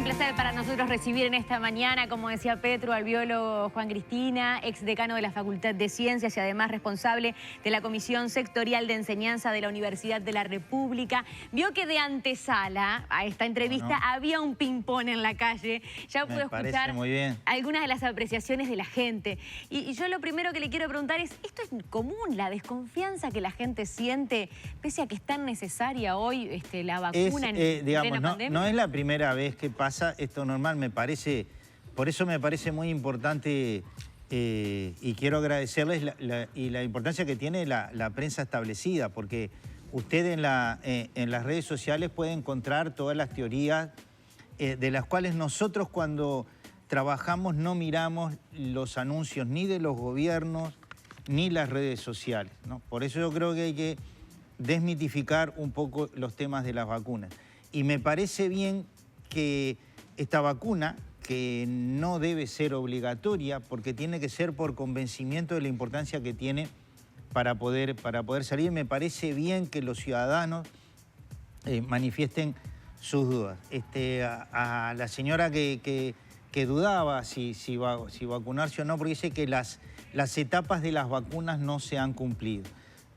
un placer para nosotros recibir en esta mañana, como decía Petro, al biólogo Juan Cristina, exdecano de la Facultad de Ciencias y además responsable de la Comisión Sectorial de Enseñanza de la Universidad de la República. Vio que de antesala a esta entrevista había un ping-pong en la calle. Ya pudo escuchar muy bien algunas de las apreciaciones de la gente. Y yo lo primero que le quiero preguntar es, ¿esto es común, la desconfianza que la gente siente, pese a que es tan necesaria hoy la vacuna en plena pandemia? No es la primera vez que pasa esto normal, me parece, por eso me parece muy importante y quiero agradecerles la importancia que tiene la prensa establecida, porque usted en las redes sociales puede encontrar todas las teorías de las cuales nosotros cuando trabajamos no miramos los anuncios ni de los gobiernos ni las redes sociales, ¿no? Por eso yo creo que hay que desmitificar un poco los temas de las vacunas. Y me parece bien que esta vacuna, que no debe ser obligatoria, porque tiene que ser por convencimiento de la importancia que tiene para poder salir, me parece bien que los ciudadanos manifiesten sus dudas. A la señora que dudaba si vacunarse o no, porque dice que las etapas de las vacunas no se han cumplido.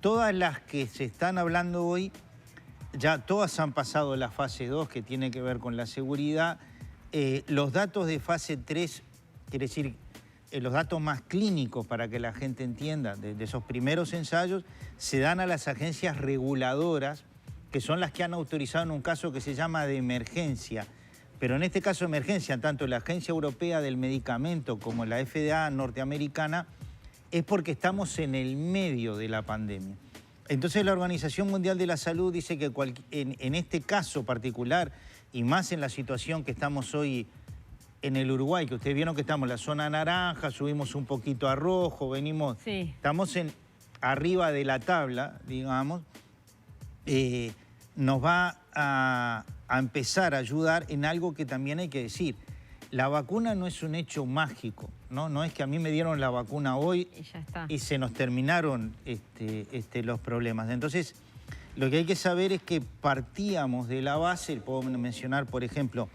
Todas las que se están hablando hoy, ya todas han pasado la fase 2, que tiene que ver con la seguridad. Los datos de fase 3, quiere decir, los datos más clínicos para que la gente entienda de esos primeros ensayos, se dan a las agencias reguladoras, que son las que han autorizado en un caso que se llama de emergencia. Pero en este caso de emergencia, tanto la Agencia Europea del Medicamento como la FDA norteamericana, es porque estamos en el medio de la pandemia. Entonces la Organización Mundial de la Salud dice que en este caso particular, y más en la situación que estamos hoy en el Uruguay, que ustedes vieron que estamos en la zona naranja, subimos un poquito a rojo, venimos, estamos arriba de la tabla, digamos, nos va a empezar a ayudar en algo que también hay que decir. La vacuna no es un hecho mágico, ¿no? No es que a mí me dieron la vacuna hoy y se nos terminaron los problemas. Entonces, lo que hay que saber es que partíamos de la base, puedo mencionar, por ejemplo,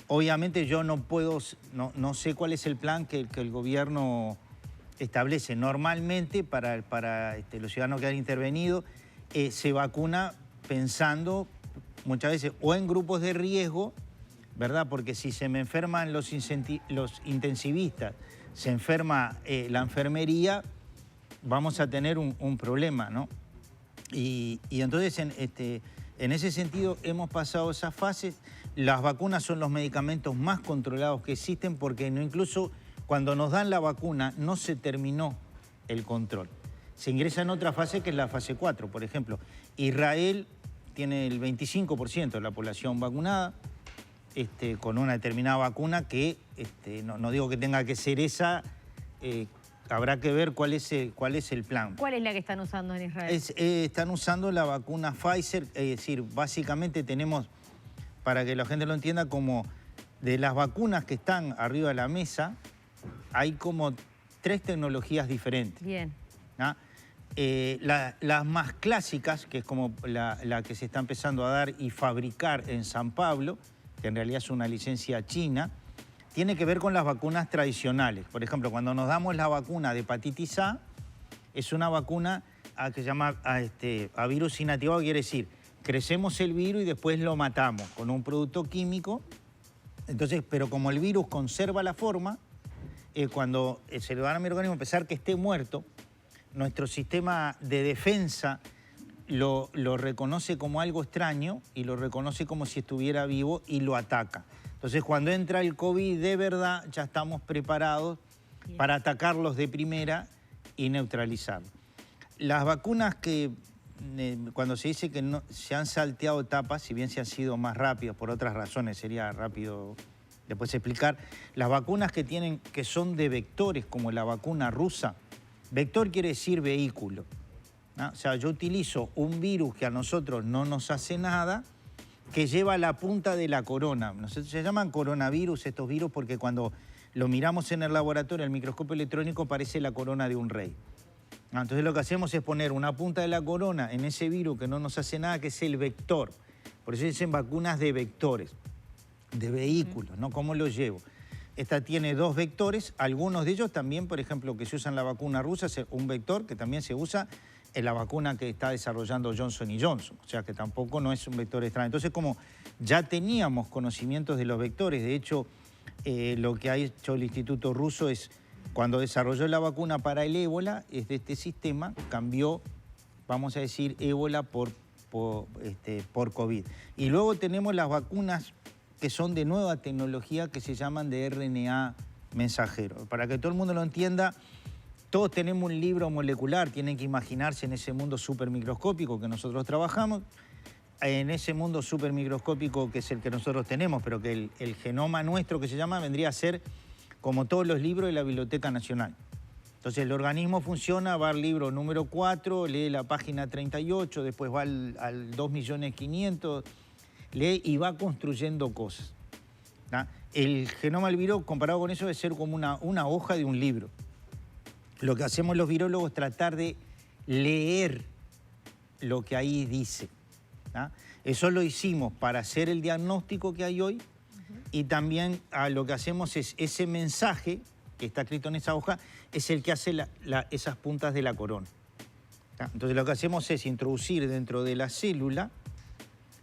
obviamente yo no sé cuál es el plan que el gobierno establece. Normalmente, para los ciudadanos que han intervenido, se vacuna pensando muchas veces o en grupos de riesgo, ¿verdad? Porque si se me enferman los intensivistas, se enferma la enfermería, vamos a tener un problema, ¿no? Y entonces, en ese sentido, hemos pasado esas fases. Las vacunas son los medicamentos más controlados que existen porque incluso cuando nos dan la vacuna no se terminó el control. Se ingresa en otra fase que es la fase 4, por ejemplo. Israel tiene el 25% de la población vacunada, con una determinada vacuna que, no digo que tenga que ser esa, habrá que ver cuál es el plan. ¿Cuál es la que están usando en Israel? Están usando la vacuna Pfizer, es decir, básicamente tenemos, para que la gente lo entienda, como de las vacunas que están arriba de la mesa, hay como 3 tecnologías diferentes. Bien. ¿Ah? Las más clásicas, que es como la que se está empezando a dar y fabricar en San Pablo, que en realidad es una licencia china, tiene que ver con las vacunas tradicionales. Por ejemplo, cuando nos damos la vacuna de hepatitis A, es una vacuna que se llama a virus inactivado, quiere decir, crecemos el virus y después lo matamos con un producto químico. Entonces, pero como el virus conserva la forma, cuando se le da a mi organismo, a pesar que esté muerto, nuestro sistema de defensa lo reconoce como algo extraño y lo reconoce como si estuviera vivo y lo ataca. Entonces, cuando entra el COVID de verdad, ya estamos preparados para atacarlos de primera y neutralizarlos. Las vacunas que, cuando se dice que no, se han salteado etapas, si bien se han sido más rápidas por otras razones, sería rápido después explicar, las vacunas que son de vectores, como la vacuna rusa, vector quiere decir vehículo, ¿no? O sea, yo utilizo un virus que a nosotros no nos hace nada, que lleva la punta de la corona. Se llaman coronavirus estos virus porque cuando lo miramos en el laboratorio, el microscopio electrónico, parece la corona de un rey. Entonces lo que hacemos es poner una punta de la corona en ese virus que no nos hace nada, que es el vector. Por eso dicen vacunas de vectores. de vehículos, ¿no? ¿Cómo lo llevo? Esta tiene 2 vectores, algunos de ellos también, por ejemplo, que se usa en la vacuna rusa, es un vector que también se usa en la vacuna que está desarrollando Johnson & Johnson, o sea que tampoco no es un vector extraño. Entonces, como ya teníamos conocimientos de los vectores, de hecho, lo que ha hecho el Instituto Ruso es, cuando desarrolló la vacuna para el ébola, es de este sistema, cambió, vamos a decir, ébola por COVID. Y luego tenemos las vacunas que son de nueva tecnología que se llaman de RNA mensajero. Para que todo el mundo lo entienda, todos tenemos un libro molecular, tienen que imaginarse en ese mundo supermicroscópico que nosotros trabajamos, en ese mundo supermicroscópico que es el que nosotros tenemos, pero que el genoma nuestro que se llama vendría a ser como todos los libros de la Biblioteca Nacional. Entonces el organismo funciona, va al libro número 4, lee la página 38, después va al 2.500.000, lee y va construyendo cosas, ¿no? El genoma del virus, comparado con eso, debe ser como una hoja de un libro. Lo que hacemos los virólogos es tratar de leer lo que ahí dice, ¿no? Eso lo hicimos para hacer el diagnóstico que hay hoy y también lo que hacemos es ese mensaje que está escrito en esa hoja es el que hace esas puntas de la corona, ¿no? Entonces lo que hacemos es introducir dentro de la célula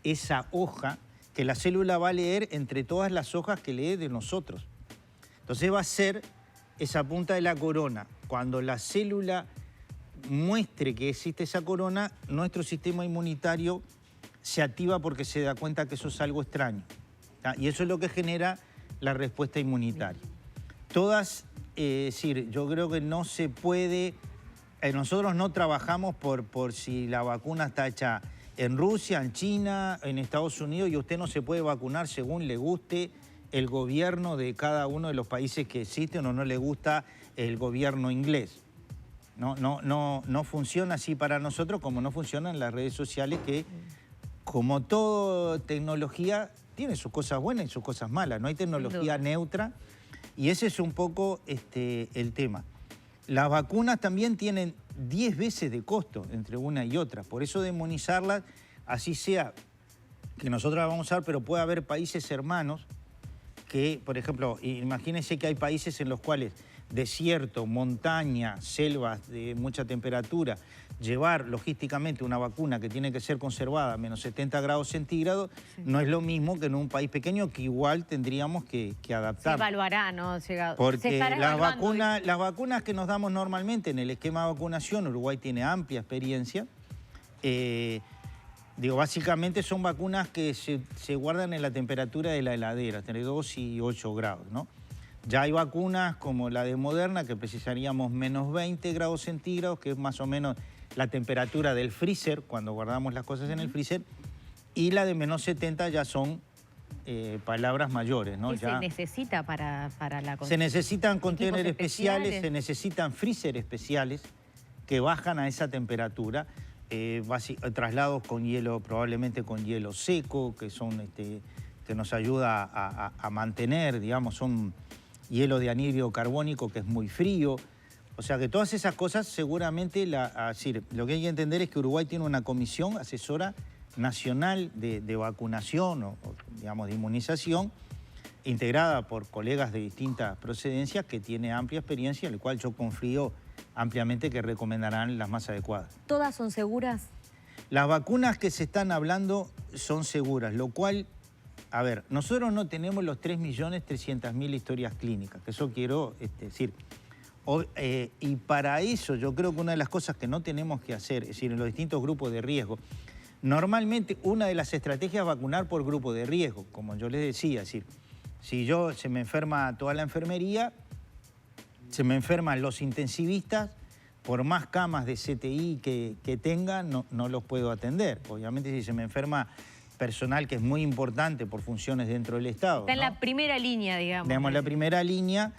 esa hoja que la célula va a leer entre todas las hojas que lee de nosotros. Entonces va a ser esa punta de la corona. Cuando la célula muestre que existe esa corona, nuestro sistema inmunitario se activa porque se da cuenta que eso es algo extraño, ¿tá? Y eso es lo que genera la respuesta inmunitaria. Todas, es decir, yo creo que no se puede, nosotros no trabajamos por si la vacuna está hecha en Rusia, en China, en Estados Unidos, y usted no se puede vacunar según le guste el gobierno de cada uno de los países que existen o no le gusta el gobierno inglés. No funciona así para nosotros como no funcionan las redes sociales que, como toda tecnología, tiene sus cosas buenas y sus cosas malas. No hay tecnología neutra y ese es un poco el tema. Las vacunas también tienen 10 veces de costo entre una y otra. Por eso demonizarlas, así sea que nosotros las vamos a usar, pero puede haber países hermanos que, por ejemplo, imagínense que hay países en los cuales desierto, montaña, selvas de mucha temperatura, llevar logísticamente una vacuna que tiene que ser conservada a menos 70 grados centígrados, no es lo mismo que en un país pequeño que igual tendríamos que adaptar. Se evaluará, ¿no? Porque las vacunas que nos damos normalmente en el esquema de vacunación, Uruguay tiene amplia experiencia, básicamente son vacunas que se guardan en la temperatura de la heladera, entre 2 y 8 grados, ¿no? Ya hay vacunas como la de Moderna que precisaríamos menos 20 grados centígrados, que es más o menos la temperatura del freezer, cuando guardamos las cosas en el freezer, y la de menos 70 ya son palabras mayores, ¿no? ¿Qué se necesita para la Se necesitan contenedores especiales, se necesitan freezer especiales que bajan a esa temperatura, traslados con hielo, probablemente con hielo seco, que son que nos ayuda a mantener, digamos, son hielo de anhídrido carbónico que es muy frío. O sea que todas esas cosas seguramente, lo que hay que entender es que Uruguay tiene una comisión asesora nacional de vacunación digamos, de inmunización, integrada por colegas de distintas procedencias que tiene amplia experiencia, en la cual yo confío ampliamente que recomendarán las más adecuadas. ¿Todas son seguras? Las vacunas que se están hablando son seguras, lo cual, a ver, nosotros no tenemos los 3.300.000 historias clínicas, que eso quiero decir. Y para eso yo creo que una de las cosas que no tenemos que hacer, es decir, en los distintos grupos de riesgo, normalmente una de las estrategias es vacunar por grupo de riesgo, como yo les decía, es decir, si se me enferma toda la enfermería, se me enferman los intensivistas, por más camas de CTI que tengan, no los puedo atender. Obviamente si se me enferma personal que es muy importante por funciones dentro del Estado. Está en la primera línea, digamos. Digamos, la primera línea,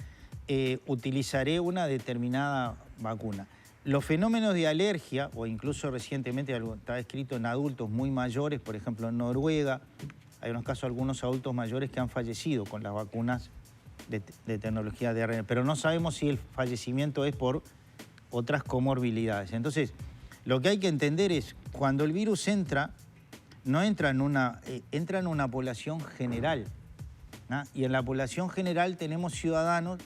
utilizaré una determinada vacuna. Los fenómenos de alergia, o incluso recientemente está escrito en adultos muy mayores, por ejemplo en Noruega, hay unos casos de algunos adultos mayores que han fallecido con las vacunas de tecnología de ARN, pero no sabemos si el fallecimiento es por otras comorbilidades. Entonces, lo que hay que entender es, cuando el virus entra, no entra en entra en una población general. ¿no? Y en la población general tenemos ciudadanos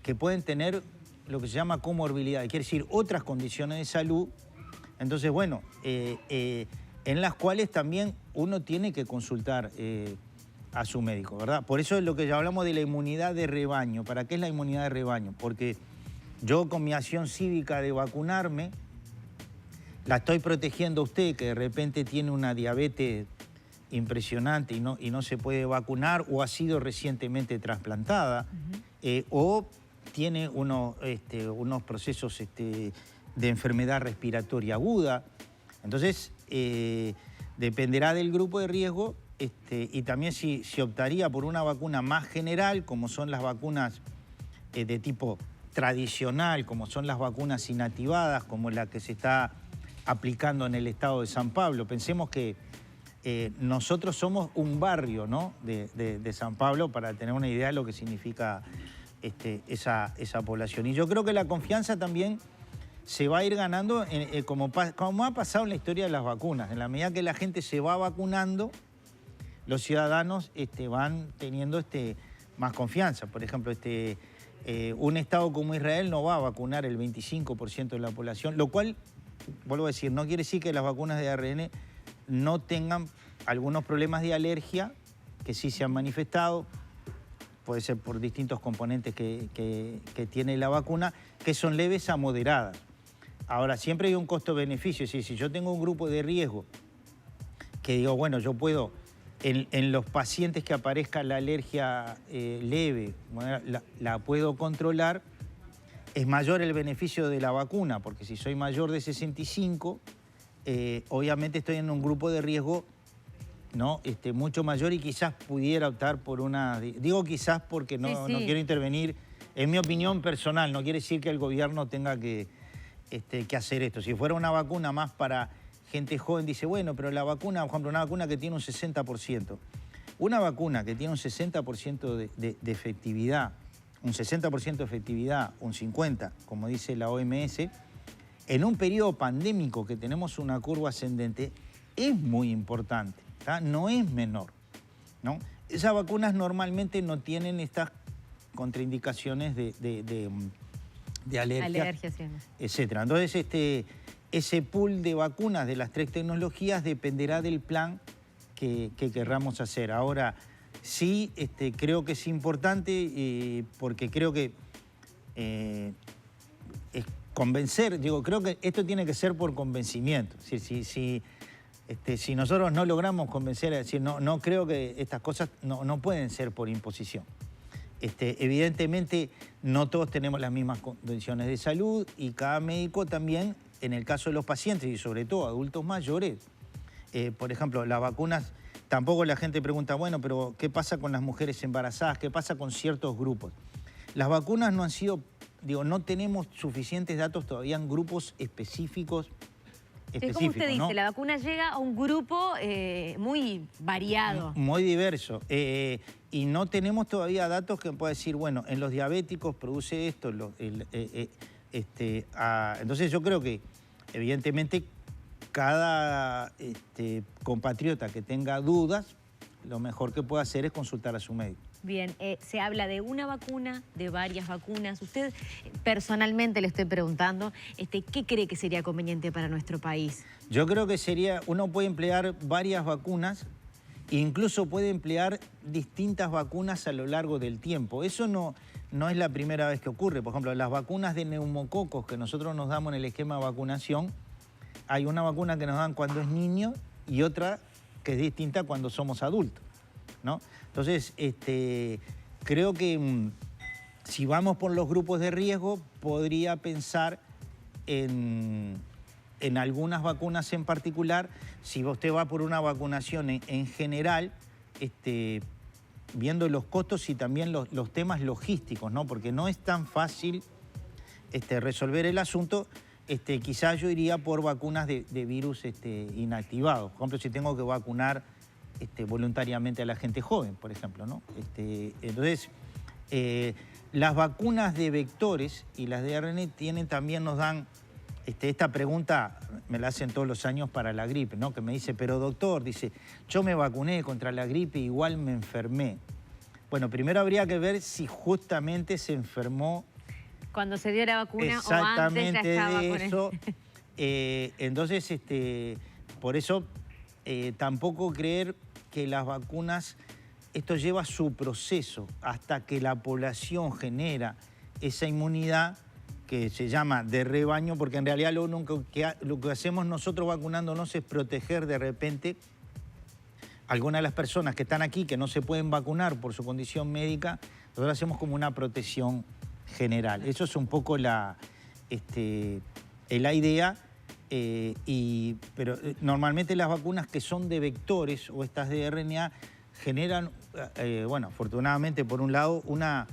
que pueden tener lo que se llama comorbilidad, quiere decir otras condiciones de salud. Entonces, bueno, en las cuales también uno tiene que consultar a su médico, ¿verdad? Por eso es lo que ya hablamos de la inmunidad de rebaño. ¿Para qué es la inmunidad de rebaño? Porque yo con mi acción cívica de vacunarme, la estoy protegiendo a usted que de repente tiene una diabetes impresionante y no se puede vacunar o ha sido recientemente trasplantada o tiene unos procesos de enfermedad respiratoria aguda. Entonces, dependerá del grupo de riesgo y también si optaría por una vacuna más general, como son las vacunas de tipo tradicional, como son las vacunas inactivadas, como la que se está aplicando en el estado de San Pablo. Pensemos que nosotros somos un barrio, ¿no?, de San Pablo, para tener una idea de lo que significa esa población. Y yo creo que la confianza también se va a ir ganando, como ha pasado en la historia de las vacunas. En la medida que la gente se va vacunando, los ciudadanos van teniendo más confianza. Por ejemplo, un estado como Israel no va a vacunar el 25% de la población, lo cual, vuelvo a decir, no quiere decir que las vacunas de ARN no tengan algunos problemas de alergia que sí se han manifestado. Puede ser por distintos componentes que tiene la vacuna, que son leves a moderadas. Ahora, siempre hay un costo-beneficio. Es decir, si yo tengo un grupo de riesgo que digo, bueno, yo puedo, en los pacientes que aparezca la alergia leve, bueno, la puedo controlar, es mayor el beneficio de la vacuna, porque si soy mayor de 65, obviamente estoy en un grupo de riesgo, ¿no? Mucho mayor y quizás pudiera optar por una... Digo quizás porque no quiero intervenir, en mi opinión personal, no quiere decir que el gobierno tenga que hacer esto. Si fuera una vacuna más para gente joven, dice, bueno, pero la vacuna, por ejemplo, una vacuna que tiene un 60%, una vacuna que tiene un 60% de efectividad, un 60% de efectividad, un 50%, como dice la OMS, en un periodo pandémico que tenemos una curva ascendente, es muy importante. No es menor, ¿no? Esas vacunas normalmente no tienen estas contraindicaciones de alergia, sí, etc. Entonces, ese pool de vacunas de las 3 tecnologías dependerá del plan que querramos hacer. Ahora, sí, creo que es importante porque creo que es convencer, creo que esto tiene que ser por convencimiento. Si nosotros no logramos convencer, es decir, no creo que estas cosas no pueden ser por imposición. Evidentemente, no todos tenemos las mismas condiciones de salud y cada médico también, en el caso de los pacientes y sobre todo adultos mayores, por ejemplo, las vacunas, tampoco la gente pregunta, bueno, pero ¿qué pasa con las mujeres embarazadas? ¿Qué pasa con ciertos grupos? Las vacunas no han sido, no tenemos suficientes datos todavía en grupos específicos. Es como usted dice, ¿no? La vacuna llega a un grupo muy variado. Muy diverso. Y no tenemos todavía datos que pueda decir, bueno, en los diabéticos produce esto. Entonces yo creo que, evidentemente, cada compatriota que tenga dudas, lo mejor que puede hacer es consultar a su médico. Bien, se habla de una vacuna, de varias vacunas. Usted, personalmente le estoy preguntando, ¿qué cree que sería conveniente para nuestro país? Yo creo que uno puede emplear varias vacunas, incluso puede emplear distintas vacunas a lo largo del tiempo. Eso no es la primera vez que ocurre. Por ejemplo, las vacunas de neumococos que nosotros nos damos en el esquema de vacunación, hay una vacuna que nos dan cuando es niño y otra que es distinta cuando somos adultos, ¿no? Entonces, creo que si vamos por los grupos de riesgo, podría pensar en algunas vacunas en particular. Si usted va por una vacunación en general, viendo los costos y también los temas logísticos, ¿no? Porque no es tan fácil resolver el asunto. Quizás yo iría por vacunas de virus inactivados. Por ejemplo, si tengo que vacunar voluntariamente a la gente joven, por ejemplo, ¿no? Entonces, las vacunas de vectores y las de ARN también nos dan, esta pregunta me la hacen todos los años para la gripe, ¿no? Que me dice, pero doctor, dice, yo me vacuné contra la gripe, igual me enfermé. Bueno, primero habría que ver si justamente se enfermó cuando se dio la vacuna o exactamente antes ya estaba de con eso. Entonces, por eso tampoco creer que las vacunas, esto lleva su proceso hasta que la población genera esa inmunidad que se llama de rebaño, porque en realidad lo que hacemos nosotros vacunándonos es proteger de repente algunas de las personas que están aquí que no se pueden vacunar por su condición médica. Nosotros hacemos como una protección general. Eso es un poco la idea, pero normalmente las vacunas que son de vectores o estas de RNA generan, bueno, afortunadamente por un lado, una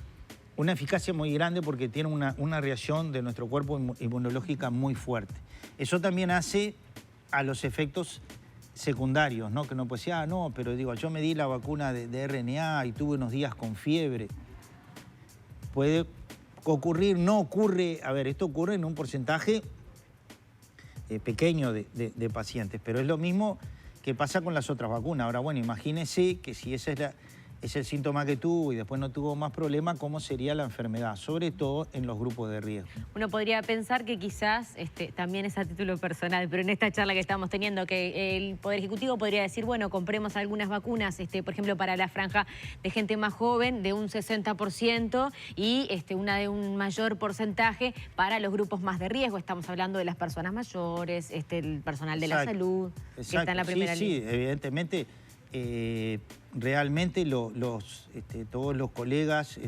eficacia muy grande porque tiene una reacción de nuestro cuerpo inmunológica muy fuerte. Eso también hace a los efectos secundarios, ¿no? Que no puede decir, no, pero digo, yo me di la vacuna de RNA y tuve unos días con fiebre. Puede ocurrir, no ocurre, a ver, esto ocurre en un porcentaje pequeño de pacientes, pero es lo mismo que pasa con las otras vacunas. Ahora, bueno, imagínese que si ese es el síntoma que tuvo y después no tuvo más problema, ¿cómo sería la enfermedad? Sobre todo en los grupos de riesgo. Uno podría pensar que quizás, también es a título personal, pero en esta charla que estamos teniendo, que el Poder Ejecutivo podría decir, bueno, compremos algunas vacunas, por ejemplo, para la franja de gente más joven, de un 60%, y una de un mayor porcentaje para los grupos más de riesgo. Estamos hablando de las personas mayores, el personal de la salud, que está en la primera línea. Sí, evidentemente. Realmente todos los colegas,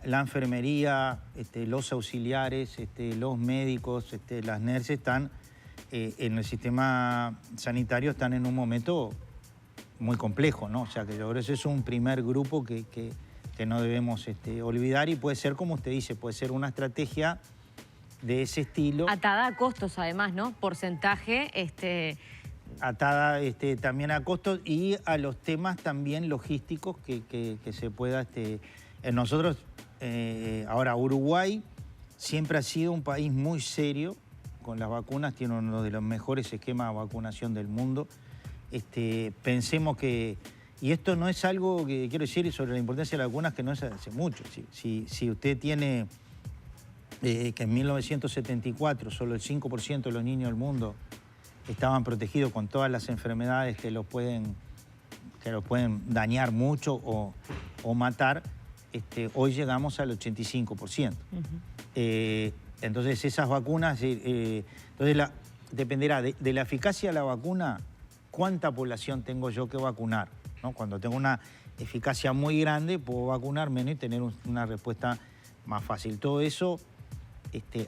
la enfermería, los auxiliares, los médicos, las nurses están en el sistema sanitario, están en un momento muy complejo, ¿no? O sea que yo creo que ese es un primer grupo que no debemos olvidar, y puede ser, como usted dice, puede ser una estrategia de ese estilo. Atada a costos además, ¿no? Porcentaje, atada también a costos y a los temas también logísticos que se pueda... Nosotros, ahora Uruguay siempre ha sido un país muy serio con las vacunas, tiene uno de los mejores esquemas de vacunación del mundo. Pensemos que... Y esto no es algo que quiero decir sobre la importancia de las vacunas, que no es hace mucho. Si usted tiene que en 1974 solo el 5% de los niños del mundo estaban protegidos con todas las enfermedades que los pueden dañar mucho o matar, hoy llegamos al 85%. Entonces esas vacunas, dependerá de la eficacia de la vacuna, cuánta población tengo yo que vacunar, ¿no? Cuando tengo una eficacia muy grande, puedo vacunar menos y tener una respuesta más fácil. Todo eso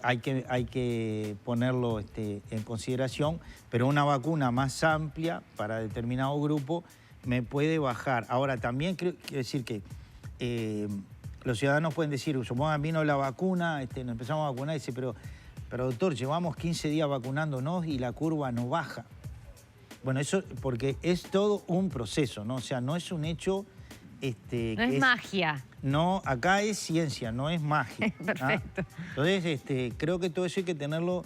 hay que ponerlo en consideración, pero una vacuna más amplia para determinado grupo me puede bajar. Ahora, también quiero decir que los ciudadanos pueden decir, supongan, vino la vacuna, nos empezamos a vacunar, y dice, pero doctor, llevamos 15 días vacunándonos y la curva no baja. Bueno, eso porque es todo un proceso, ¿no? O sea, no es un hecho... no es magia. No, acá es ciencia, no es magia. Perfecto. Entonces, creo que todo eso hay que tenerlo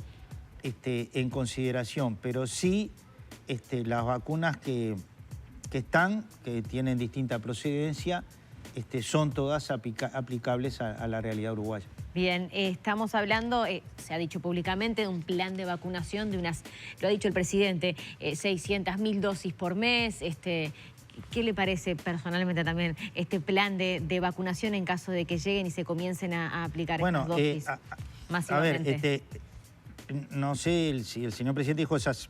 en consideración, pero sí las vacunas que tienen distinta procedencia, son todas aplicables a la realidad uruguaya. Bien, estamos hablando, se ha dicho públicamente, de un plan de vacunación de lo ha dicho el presidente, 600.000 dosis por mes. ¿Qué le parece personalmente también este plan de vacunación en caso de que lleguen y se comiencen a aplicar estas dosis masivamente? A ver, no sé si el señor presidente dijo esas...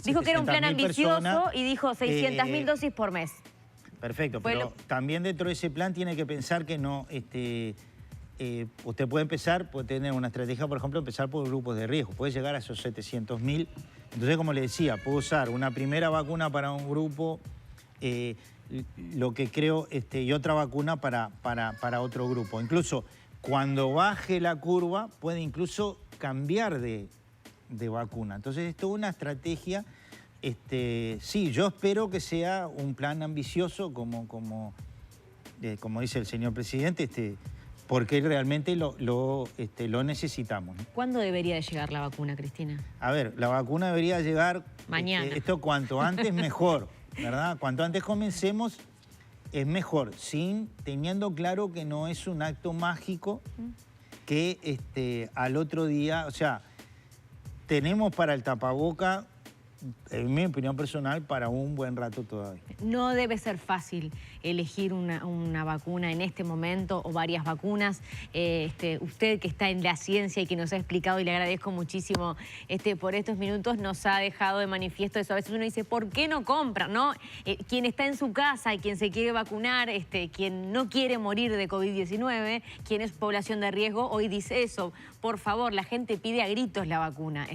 Dijo que era un plan ambicioso personas, y dijo 600.000 dosis por mes. Perfecto, pero también dentro de ese plan tiene que pensar que no... usted puede tener una estrategia, por ejemplo, empezar por grupos de riesgo. Puede llegar a esos 700.000. Entonces, como le decía, puedo usar una primera vacuna para un grupo... lo que creo, y otra vacuna para otro grupo. Incluso cuando baje la curva puede incluso cambiar de vacuna. Entonces esto es una estrategia, sí, yo espero que sea un plan ambicioso como dice el señor presidente, porque realmente lo necesitamos, ¿no? ¿Cuándo debería de llegar la vacuna, Cristina? A ver, la vacuna debería llegar... Mañana. Esto cuanto antes mejor, ¿verdad? Cuanto antes comencemos es mejor, teniendo claro que no es un acto mágico que al otro día, o sea, tenemos para el tapaboca, en mi opinión personal, para un buen rato todavía. No debe ser fácil elegir una vacuna en este momento o varias vacunas. Usted que está en la ciencia y que nos ha explicado, y le agradezco muchísimo por estos minutos, nos ha dejado de manifiesto eso. A veces uno dice, ¿por qué no compran? ¿No? Quien está en su casa y quien se quiere vacunar, quien no quiere morir de COVID-19, quien es población de riesgo, hoy dice eso. Por favor, la gente pide a gritos la vacuna.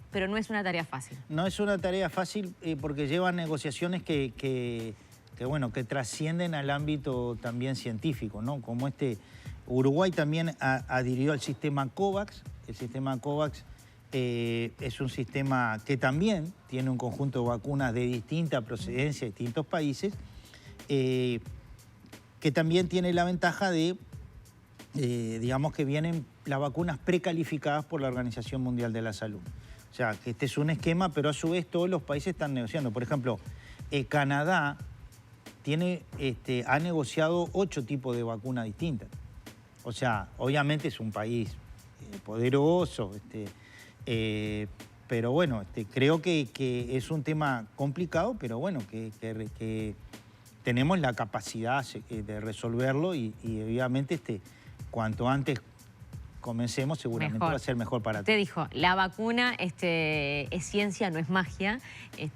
Pero no es una tarea fácil. No es una tarea fácil porque llevan negociaciones que trascienden al ámbito también científico, ¿no? Como Uruguay también adhirió al sistema COVAX. El sistema COVAX es un sistema que también tiene un conjunto de vacunas de distinta procedencia de distintos países, que también tiene la ventaja de, digamos que vienen las vacunas precalificadas por la Organización Mundial de la Salud. O sea, que este es un esquema, pero a su vez todos los países están negociando. Por ejemplo, Canadá ha negociado 8 tipos de vacunas distintas. O sea, obviamente es un país poderoso, pero bueno, creo que es un tema complicado, pero bueno, que tenemos la capacidad de resolverlo y obviamente cuanto antes comencemos, seguramente va a ser mejor para todos. Usted dijo, la vacuna es ciencia, no es magia.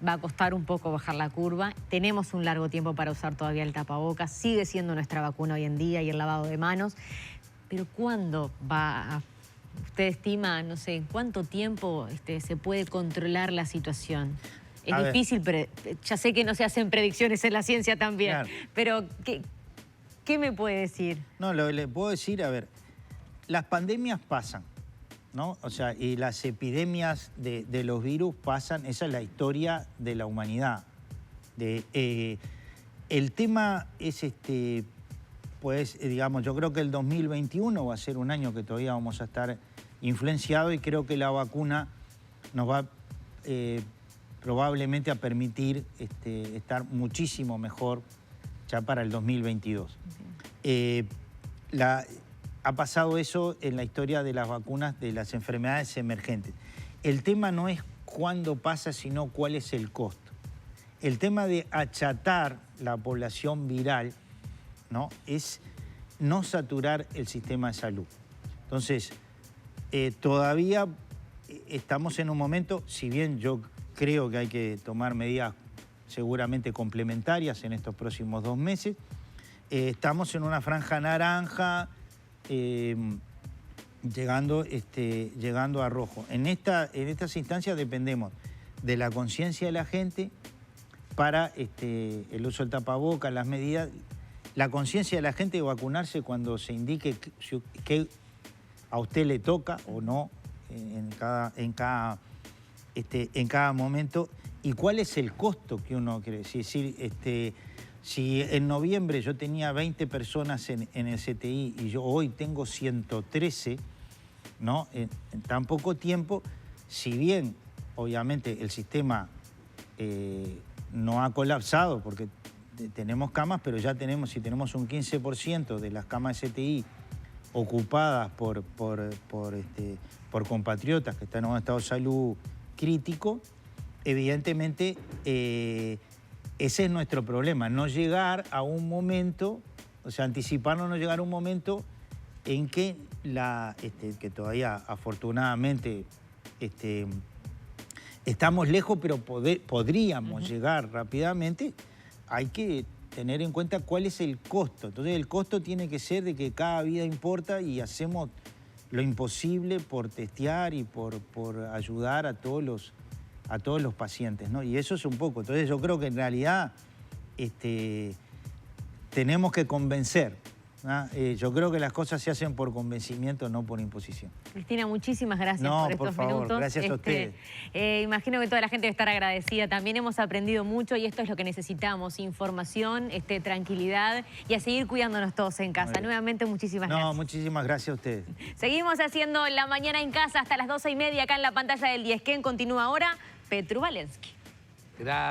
Va a costar un poco bajar la curva. Tenemos un largo tiempo para usar todavía el tapabocas. Sigue siendo nuestra vacuna hoy en día y el lavado de manos. Pero ¿cuándo usted estima, no sé, en cuánto tiempo se puede controlar la situación? Es difícil, pero ya sé que no se hacen predicciones en la ciencia también. Claro. Pero, ¿qué me puede decir? No, le puedo decir, a ver, las pandemias pasan, ¿no? O sea, y las epidemias de los virus pasan, esa es la historia de la humanidad. El tema es, pues, digamos, yo creo que el 2021 va a ser un año que todavía vamos a estar influenciados y creo que la vacuna nos va probablemente a permitir estar muchísimo mejor ya para el 2022. Ha pasado eso en la historia de las vacunas de las enfermedades emergentes. El tema no es cuándo pasa, sino cuál es el costo. El tema de achatar la población viral, ¿no? Es no saturar el sistema de salud. Entonces, todavía estamos en un momento, si bien yo creo que hay que tomar medidas seguramente complementarias en estos próximos 2 meses, estamos en una franja naranja, llegando a rojo. En estas instancias dependemos de la conciencia de la gente para el uso del tapabocas, las medidas, la conciencia de la gente de vacunarse cuando se indique que a usted le toca o no en cada momento, y cuál es el costo que uno quiere decir. Si en noviembre yo tenía 20 personas en el CTI y yo hoy tengo 113, ¿no? En tan poco tiempo, si bien obviamente el sistema no ha colapsado porque tenemos camas, pero ya si tenemos un 15% de las camas de CTI ocupadas por compatriotas que están en un estado de salud crítico, evidentemente ese es nuestro problema, no llegar a un momento, o sea, anticiparnos, no llegar a un momento en que que todavía afortunadamente estamos lejos, pero podríamos llegar rápidamente. Hay que tener en cuenta cuál es el costo. Entonces el costo tiene que ser de que cada vida importa y hacemos lo imposible por testear y por ayudar a todos los pacientes, ¿no? Y eso es un poco. Entonces yo creo que en realidad tenemos que convencer, ¿no? Yo creo que las cosas se hacen por convencimiento, no por imposición. Cristina, muchísimas gracias por estos minutos. Gracias a ustedes. Imagino que toda la gente debe estar agradecida. También hemos aprendido mucho y esto es lo que necesitamos: información, tranquilidad y a seguir cuidándonos todos en casa. Nuevamente, muchísimas gracias. No, muchísimas gracias a ustedes. Seguimos haciendo La Mañana en Casa hasta las 12:30 acá en la pantalla del Diezquén. Continúa ahora Petru Valensky. Gracias.